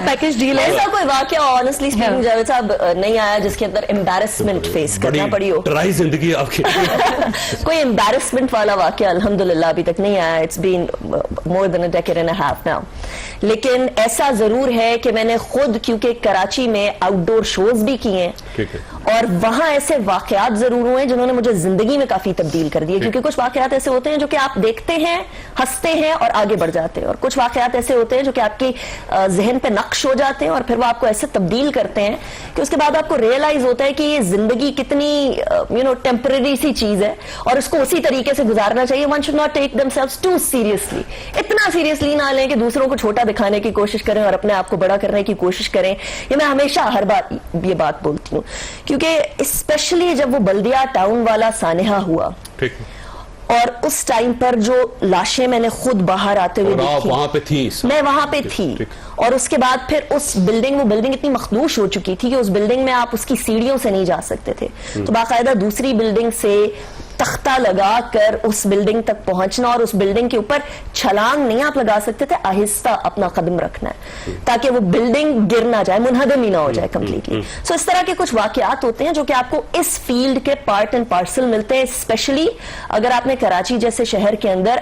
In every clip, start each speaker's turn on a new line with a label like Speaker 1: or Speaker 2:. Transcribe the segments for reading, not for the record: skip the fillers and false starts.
Speaker 1: Package deal है। ऐसा कोई वाकया ऑनेस्टली स्पीकिंग जावेद साहब नहीं आया जिसके अंदर एम्बैरेसमेंट फेस करना पड़ी हो?
Speaker 2: ट्राई जिंदगी आपकी।
Speaker 1: कोई एम्बैरेसमेंट वाला वाकया अल्हम्दुलिल्लाह अभी तक नहीं आया। It's been more than a decade and a half now. लेकिन ऐसा जरूर है कि मैंने खुद, क्योंकि कराची में आउटडोर शोज भी किए हैं और वहां ऐसे वाकयात जरूर हुए जिन्होंने मुझे जिंदगी में काफी तब्दील कर दिए। क्योंकि कुछ वाकयात ऐसे होते हैं जो कि आप देखते हैं, हंसते हैं और आगे बढ़ जाते हैं, और कुछ वाकयात ऐसे होते हैं जो कि आपकी जहन पे नक्श हो जाते हैं और फिर वो आपको ऐसे तब्दील करते हैं कि उसके बाद आपको रियलाइज होता है कि ये जिंदगी कितनी टेम्पररी सी चीज है और उसको उसी तरीके से गुजारना चाहिए। One should not take themselves too seriously. इतना सीरियसली ना लें कि दूसरों को छोटा दिखाने की कोशिश करें और अपने आप को बड़ा करने की कोशिश करें। ये मैं हमेशा हर बार ये बात बोलती हूँ, क्योंकि स्पेशली जब वो बल्दिया टाउन वाला सानेहा हुआ और उस टाइम पर जो लाशें मैंने खुद बाहर आते हुए देखी,
Speaker 2: वहां पे थी,
Speaker 1: मैं वहां पे थी, और उसके बाद फिर उस बिल्डिंग, वो बिल्डिंग इतनी मखदूश हो चुकी थी कि उस बिल्डिंग में आप उसकी सीढ़ियों से नहीं जा सकते थे। तो बाकायदा दूसरी बिल्डिंग से तख्ता लगा कर उस बिल्डिंग तक पहुंचना, और उस बिल्डिंग के ऊपर छलांग नहीं आप लगा सकते थे, आहिस्ता अपना कदम रखना है ताकि वो बिल्डिंग गिर ना जाए, मुनहदम ही ना हो जाए कंप्लीटली। सो इस तरह के कुछ वाकयात होते हैं जो कि आपको इस फील्ड के पार्ट एंड पार्सल मिलते हैं, स्पेशली अगर आपने कराची जैसे शहर के अंदर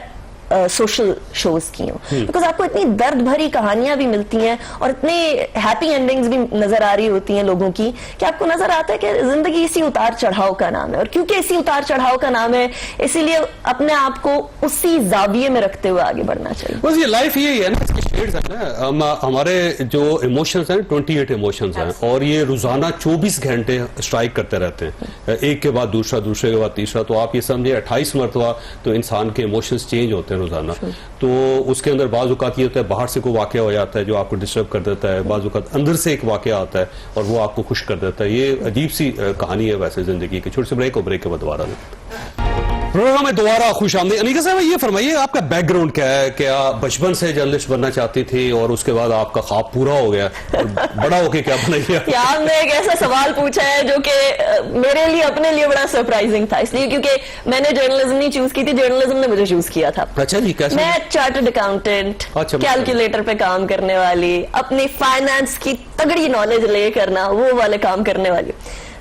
Speaker 1: सोशल शोज की हो, बिकॉज आपको इतनी दर्द भरी कहानियां भी मिलती हैं और इतनी हैप्पी एंडिंग्स भी नजर आ रही होती हैं लोगों की कि आपको नजर आता है कि जिंदगी इसी उतार चढ़ाव का नाम है। और क्योंकि इसी उतार चढ़ाव का नाम है, इसीलिए अपने आप को उसी जाविये में रखते हुए आगे बढ़ना चाहिए।
Speaker 2: बस ये लाइफ यही है ना, इसके शेड्स हैं ना। हमारे जो इमोशंस हैं 28 इमोशंस हैं और ये रोजाना 24 घंटे स्ट्राइक करते रहते हैं, एक के बाद दूसरा, दूसरे के बाद तीसरा। तो आप ये समझिए 28 मरतबा तो इंसान के इमोशंस चेंज होते हैं रोजाना। तो उसके अंदर बाज़ औक़ात ये होता है बाहर से कोई वाक़या हो जाता है जो आपको डिस्टर्ब कर देता है, बाज़ औक़ात अंदर से एक वाक़या आता है और वो आपको खुश कर देता है। ये अजीब सी कहानी है वैसे जिंदगी की। छोटे से ब्रेक के बाद दोबारा प्रोग्राम में दोबारा खुश आमदीद। अनीका साहब ये फरमाइए, आपका बैकग्राउंड क्या है? क्या बचपन से जर्नलिस्ट बनना चाहती थी और उसके बाद आपका ख्वाब पूरा हो गया और बड़ा होके क्या बना गया?
Speaker 1: यार मैं एक ऐसा सवाल पूछा है जो कि मेरे लिए, अपने लिए बड़ा सरप्राइजिंग था, इसलिए क्योंकि मैंने जर्नलिज्म नहीं चूज की थी, जर्नलिज्म ने मुझे चूज किया था।
Speaker 2: अच्छा जी, कैसे?
Speaker 1: मैं चार्टर्ड अकाउंटेंट, कैलकुलेटर पे काम करने वाली, अपनी फाइनेंस की तगड़ी नॉलेज लेकर ना वो वाले काम करने वाली,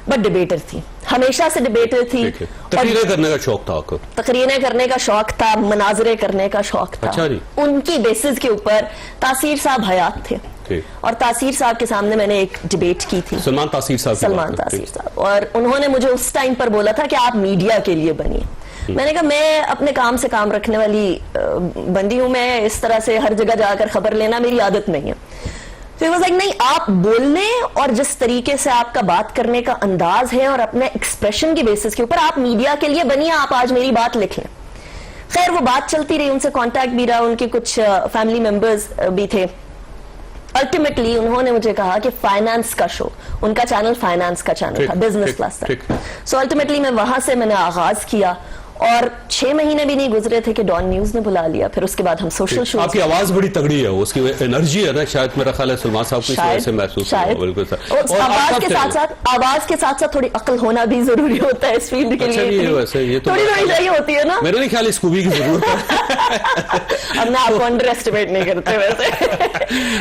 Speaker 1: बट डिबेटर थी, हमेशा से डिबेटर थी।
Speaker 2: तकरीरें करने का शौक था आपको?
Speaker 1: तकरीरें करने का शौक था, मनाजरे करने का शौक था।
Speaker 2: अच्छा जी।
Speaker 1: उनकी बेसिस के ऊपर तासीर साहब हयात थे और तासीर साहब के सामने मैंने एक डिबेट की थी,
Speaker 2: सलमान तासीर साहब,
Speaker 1: और उन्होंने मुझे उस टाइम पर बोला था कि आप मीडिया के लिए बनिए। मैंने कहा मैं अपने काम से काम रखने वाली बंदी हूं, मैं इस तरह से हर जगह जाकर खबर लेना मेरी आदत नहीं है। तो वो नहीं, आप बोलने और जिस तरीके से आपका बात करने का अंदाज है और अपने एक्सप्रेशन की बेसिस के ऊपर आप मीडिया के लिए बनिए, आप आज मेरी बात लिख लें। खैर वो बात चलती रही, उनसे कांटेक्ट भी रहा, उनके कुछ फैमिली मेंबर्स भी थे। अल्टीमेटली उन्होंने मुझे कहा कि फाइनेंस का शो, उनका चैनल फाइनेंस का चैनल था, बिजनेस क्लास था। सो अल्टीमेटली मैं वहां से मैंने आगाज किया और 6 महीने भी नहीं गुजरे थे कि डॉन न्यूज ने बुला लिया। फिर उसके बाद हम सोशल शो।
Speaker 2: आपकी आवाज बड़ी तगड़ी है, उसकी एनर्जी है ना, शायद मेरा ख्याल है सलमान साहब को इस वजह से महसूस हुआ। बिल्कुल सर।
Speaker 1: आवाज के साथ साथ थोड़ी अक्ल होना भी जरूरी होता है इस फील्ड के लिए।
Speaker 2: वैसे ये तो
Speaker 1: थोड़ी चाहिए होती है ना,
Speaker 2: मेरा नहीं ख्याल इस खूबी की जरूरत है।
Speaker 1: अब ना आपको अंडर एस्टिमेट नहीं करते वैसे।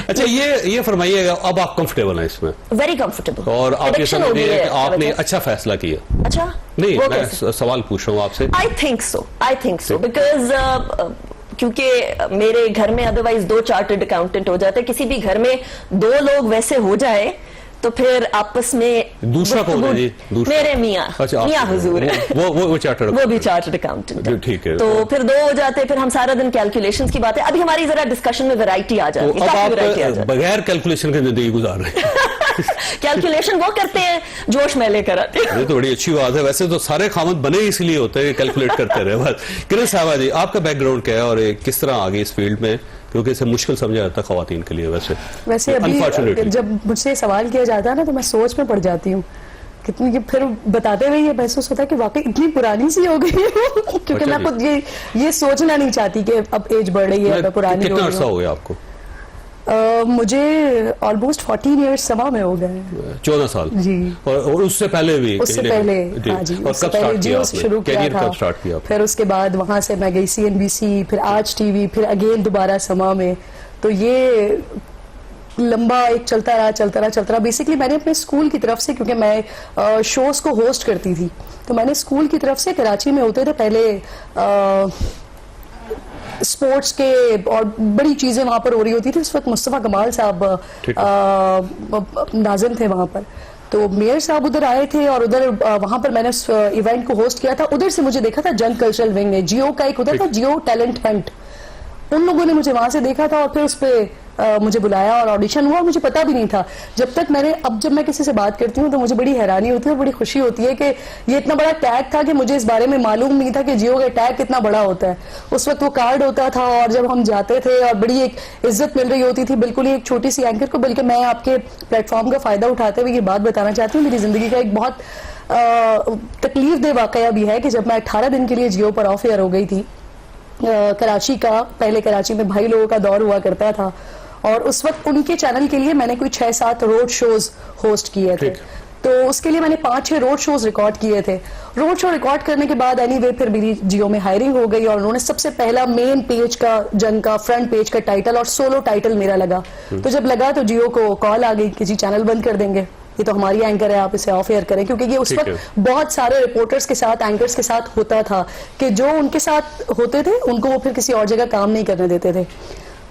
Speaker 2: अच्छा ये फरमाइए, अब आप कंफर्टेबल हैं इसमें?
Speaker 1: Very comfortable.
Speaker 2: और आप ये समझिए कि आपने अच्छा फैसला किया?
Speaker 1: अच्छा
Speaker 2: नहीं, मैं सवाल पूछ रहा हूँ आपसे।
Speaker 1: आई थिंक सो बिकॉज क्योंकि मेरे घर में अदरवाइज 2 चार्टर्ड अकाउंटेंट हो जाते, किसी भी घर में 2 लोग वैसे हो जाए तो फिर आपस में
Speaker 2: दूसरा कौन है जी?
Speaker 1: मेरे मियाँ। अच्छा, मियाँ हुजूर
Speaker 2: वो चार्टर्ड,
Speaker 1: वो भी चार्टर्ड अकाउंटेंट है।
Speaker 2: ठीक है।
Speaker 1: तो फिर 2 हो जाते, फिर हम सारा दिन कैलकुलेशंस की बातें। अभी हमारी जरा डिस्कशन में वैरायटी आ जाती है।
Speaker 2: अब आप बगैर कैलकुलेशन की जिंदगी गुजार रहे हैं।
Speaker 1: कैलकुलेशन वो करते हैं, जोश में लेकर आते हैं।
Speaker 2: ये तो बड़ी अच्छी बात है। वैसे तो सारे खामद बने इसलिए होते हैं, कैलकुलेट करते रहे बस। किरण साहबा जी, आपका बैकग्राउंड क्या है और किस तरह आ गई इस फील्ड में? क्योंकि इसे मुश्किल समझा जाता है खवातीन के लिए। वैसे
Speaker 3: अभी जब मुझसे सवाल किया जाता है ना तो मैं सोच में पड़ जाती हूँ कितनी, फिर बताते हुए ये महसूस होता है कि वाकई इतनी पुरानी सी हो गई क्योंकि मैं खुद ये सोचना नहीं चाहती कि अब एज बढ़ रही है, पुरानी।
Speaker 2: कितना अर्सा हो गया आपको?
Speaker 3: मुझे ऑलमोस्ट 14 ईयर्स सभा में हो गए।
Speaker 2: 14 साल
Speaker 3: जी।
Speaker 2: और उससे पहले भी?
Speaker 3: उससे पहले, हाँ जी।
Speaker 2: और कब स्टार्ट किया?
Speaker 3: फिर उसके बाद वहां से मैं गई CNBC, फिर आज TV, फिर अगेन दोबारा समा में। तो ये लंबा एक चलता रहा। बेसिकली मैंने अपने स्कूल की तरफ से, क्योंकि मैं शोज को होस्ट करती थी, तो मैंने स्कूल की तरफ से, कराची में होते थे पहले स्पोर्ट्स के और बड़ी चीजें वहां पर हो रही होती थी। उस वक्त मुस्तफा कमाल साहब नाज़िम थे वहां पर, तो मेयर साहब उधर आए थे और उधर वहां पर मैंने उस इवेंट को होस्ट किया था। उधर से मुझे देखा था जंग कल्चरल विंग ने, जियो का एक उधर था जियो टैलेंट हंट, उन लोगों ने मुझे वहां से देखा था और फिर उस पर मुझे बुलाया और ऑडिशन हुआ। मुझे पता भी नहीं था जब तक मैंने, अब जब मैं किसी से बात करती हूँ तो मुझे बड़ी हैरानी होती है और बड़ी खुशी होती है कि ये इतना बड़ा टैग था कि मुझे इस बारे में मालूम नहीं था कि जियो का टैग कितना बड़ा होता है। उस वक्त वो कार्ड होता था और जब हम जाते थे और बड़ी एक इज्जत मिल रही होती थी, बिल्कुल ही एक छोटी सी एंकर को। बल्कि मैं आपके प्लेटफॉर्म का फायदा उठाते हुए ये बात बताना चाहती हूँ, मेरी जिंदगी का एक बहुत तकलीफ दे वाकया भी है कि जब मैं 18 दिन के लिए जियो पर ऑफ एयर हो गई थी कराची का, पहले कराची में भाई लोगों का दौर हुआ करता था और उस वक्त उनके चैनल के लिए मैंने कोई 6-7 रोड शोज होस्ट किए थे। तो उसके लिए मैंने 5-6 रोड शोज रिकॉर्ड किए थे। रोड शो रिकॉर्ड करने के बाद एनीवे फिर मेरी जियो में हायरिंग हो गई और उन्होंने सबसे पहला मेन पेज का, जंग का फ्रंट पेज का टाइटल और सोलो टाइटल मेरा लगा। तो जब लगा तो जियो को कॉल आ गई कि जी चैनल बंद कर देंगे, ये तो हमारी एंकर है, आप इसे ऑफ एयर करें। क्योंकि ये उस वक्त बहुत सारे रिपोर्टर्स के साथ, एंकर्स के साथ होता था कि जो उनके साथ होते थे उनको वो फिर किसी और जगह काम नहीं करने देते थे।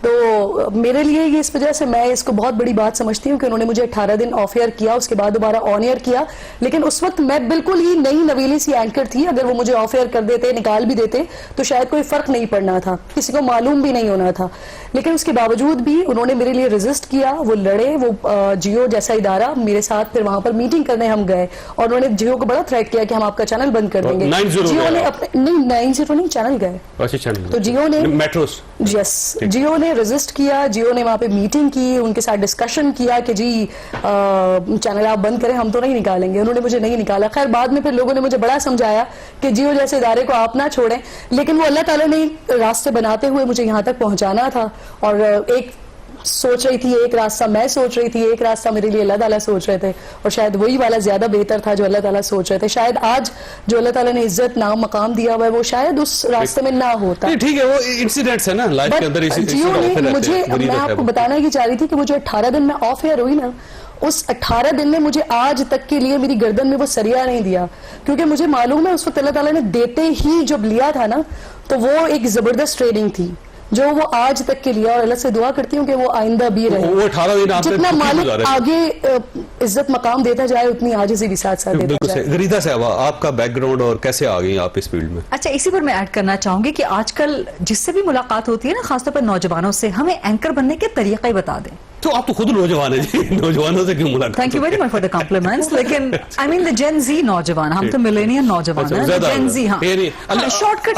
Speaker 3: तो मेरे लिए ये इस वजह से मैं इसको बहुत बड़ी बात समझती हूँ कि उन्होंने मुझे 18 दिन ऑफ एयर किया, उसके बाद दोबारा ऑन एयर किया। लेकिन उस वक्त मैं बिल्कुल ही नई नवीली सी एंकर थी। अगर वो मुझे ऑफ एयर कर देते, निकाल भी देते तो शायद कोई फर्क नहीं पड़ना था, किसी को मालूम भी नहीं होना था। लेकिन उसके बावजूद भी उन्होंने मेरे लिए रेजिस्ट किया, वो लड़े। वो जियो जैसा इदारा मेरे साथ, फिर वहां पर मीटिंग करने हम गए और उन्होंने जियो को बड़ा थ्रेट किया कि हम आपका चैनल बंद कर देंगे। जियो ने अपने, नहीं 90 नहीं, चैनल गए। तो जियो ने मेट्रोस, यस, जियो ने रेजिस्ट किया। जियो ने वहां पे मीटिंग की, उनके साथ डिस्कशन किया कि जी चैनल आप बंद करें, हम तो नहीं निकालेंगे। उन्होंने मुझे नहीं निकाला। खैर बाद में फिर लोगों ने मुझे बड़ा समझाया कि जियो जैसे इदारे को आप ना छोड़ें, लेकिन वो अल्लाह ताला ने रास्ते बनाते हुए मुझे यहाँ तक पहुंचाना था। और एक सोच रही थी, एक रास्ता मैं सोच रही थी, एक रास्ता मेरे लिए अल्लाह ताला सोच रहे थे और शायद वही वाला ज्यादा बेहतर था जो अल्लाह ताला सोच रहे थे। शायद आज जो अल्लाह ताला ने इज्जत, नाम, मकाम दिया हुआ है वो शायद उस रास्ते में ना होता।
Speaker 2: ठीक है, वो इंसिडेंट्स है ना लाइफ के अंदर।
Speaker 3: जियो ने मुझे, मैं आपको बताना ही चाह रही थी कि वो जो 18 दिन में ऑफ एयर हुई ना, उस 18 दिन में मुझे आज तक के लिए मेरी गर्दन में वो सरिया नहीं दिया। क्योंकि मुझे मालूम है उस वक्त अल्लाह ताला ने देते ही जब लिया था ना, तो वो एक जबरदस्त ट्रेनिंग थी जो वो आज तक के लिया। और अल्लाह से दुआ करती हूँ कि वो आइंदा भी रहे।
Speaker 2: वो 18 दिन आपने
Speaker 3: जितना मालिक आगे इज्जत मकाम देता जाए उतनी आजिज़ी भी साथ साथ देता जाए।
Speaker 2: गरीदा साहब, आपका बैकग्राउंड और कैसे आ गई आप इस फील्ड में?
Speaker 4: अच्छा, इसी पर मैं ऐड करना चाहूंगी कि आजकल जिससे भी मुलाकात होती है ना, खासतौर पर नौजवानों से, हमें एंकर बनने के तरीके बता दें।
Speaker 2: तो आप तो खुद नौजवान है जी, नौजवानों से क्यों मुलाकात?
Speaker 4: Thank you very much for the compliments. लेकिन आई मीन द जेन जी नौजवान, हम तो मिलेनियल नौजवान हैं, जेन जी। हाँ, शॉर्टकट